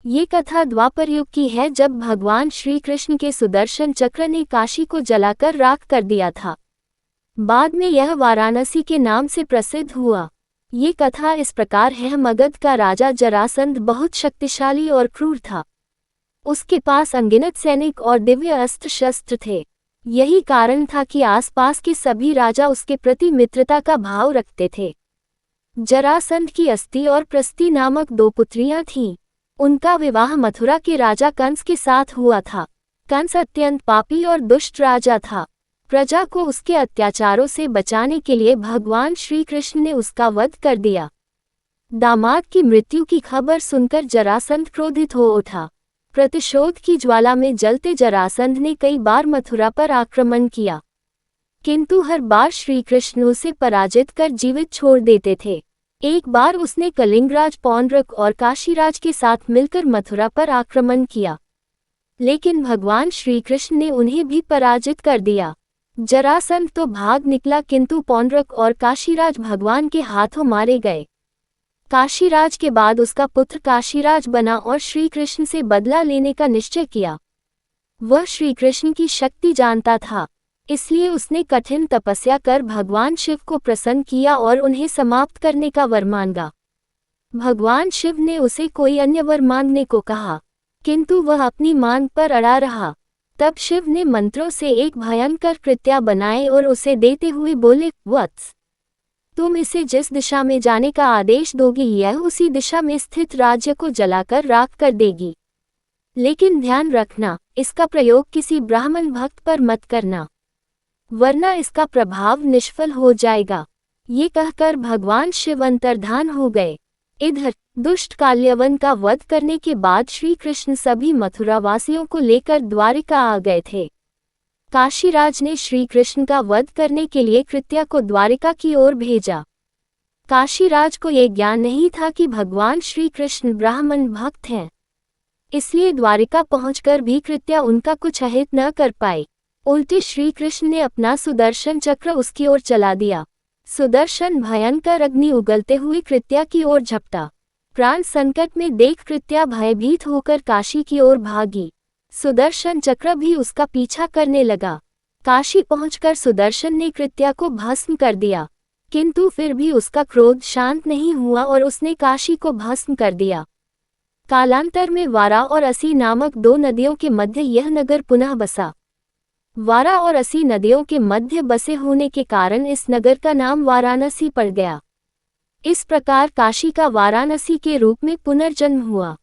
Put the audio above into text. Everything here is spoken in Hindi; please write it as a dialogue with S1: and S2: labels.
S1: ये कथा द्वापर युग की है, जब भगवान श्री कृष्ण के सुदर्शन चक्र ने काशी को जलाकर राख कर दिया था। बाद में यह वाराणसी के नाम से प्रसिद्ध हुआ। ये कथा इस प्रकार है। मगध का राजा जरासंध बहुत शक्तिशाली और क्रूर था। उसके पास अनगिनत सैनिक और दिव्य अस्त्र शस्त्र थे। यही कारण था कि आसपास के सभी राजा उसके प्रति मित्रता का भाव रखते थे। जरासंध की अस्ति और प्रस्ति नामक दो पुत्रियां थीं। उनका विवाह मथुरा के राजा कंस के साथ हुआ था। कंस अत्यंत पापी और दुष्ट राजा था। प्रजा को उसके अत्याचारों से बचाने के लिए भगवान श्री कृष्ण ने उसका वध कर दिया। दामाद की मृत्यु की खबर सुनकर जरासंध क्रोधित हो उठा। प्रतिशोध की ज्वाला में जलते जरासंध ने कई बार मथुरा पर आक्रमण किया, किंतु हर बार श्री कृष्ण उसे पराजित कर जीवित छोड़ देते थे। एक बार उसने कलिंगराज पौंड्रक और काशीराज के साथ मिलकर मथुरा पर आक्रमण किया, लेकिन भगवान श्री कृष्ण ने उन्हें भी पराजित कर दिया। जरासंध तो भाग निकला, किंतु पौंड्रक और काशीराज भगवान के हाथों मारे गए। काशीराज के बाद उसका पुत्र काशीराज बना और श्री कृष्ण से बदला लेने का निश्चय किया। वह श्री कृष्ण की शक्ति जानता था, इसलिए उसने कठिन तपस्या कर भगवान शिव को प्रसन्न किया और उन्हें समाप्त करने का वर मांगा। भगवान शिव ने उसे कोई अन्य वर मांगने को कहा, किंतु वह अपनी मांग पर अड़ा रहा। तब शिव ने मंत्रों से एक भयंकर कृत्या बनाए और उसे देते हुए बोले, वत्स, तुम इसे जिस दिशा में जाने का आदेश दोगी, यह उसी दिशा में स्थित राज्य को जलाकर राख कर देगी। लेकिन ध्यान रखना, इसका प्रयोग किसी ब्राह्मण भक्त पर मत करना, वरना इसका प्रभाव निष्फल हो जाएगा। ये कहकर भगवान शिव अंतर्धान हो गए। इधर दुष्ट काल्यवन का वध करने के बाद श्री कृष्ण सभी मथुरा वासियों को लेकर द्वारिका आ गए थे। काशीराज ने श्री कृष्ण का वध करने के लिए कृत्या को द्वारिका की ओर भेजा। काशीराज को यह ज्ञान नहीं था कि भगवान श्री कृष्ण ब्राह्मण भक्त हैं, इसलिए द्वारिका पहुंचकर भी कृत्या उनका कुछ अहित न कर पाए। उल्टे श्री कृष्ण ने अपना सुदर्शन चक्र उसकी ओर चला दिया। सुदर्शन भयंकर अग्नि उगलते हुए कृत्या की ओर झपटा। प्राण संकट में देख कृत्या भयभीत होकर काशी की ओर भागी। सुदर्शन चक्र भी उसका पीछा करने लगा। काशी पहुंचकर सुदर्शन ने कृत्या को भस्म कर दिया, किंतु फिर भी उसका क्रोध शांत नहीं हुआ और उसने काशी को भस्म कर दिया। कालांतर में वारा और असी नामक दो नदियों के मध्य यह नगर पुनः बसा। वारा और असी नदियों के मध्य बसे होने के कारण इस नगर का नाम वाराणसी पड़ गया। इस प्रकार काशी का वाराणसी के रूप में पुनर्जन्म हुआ।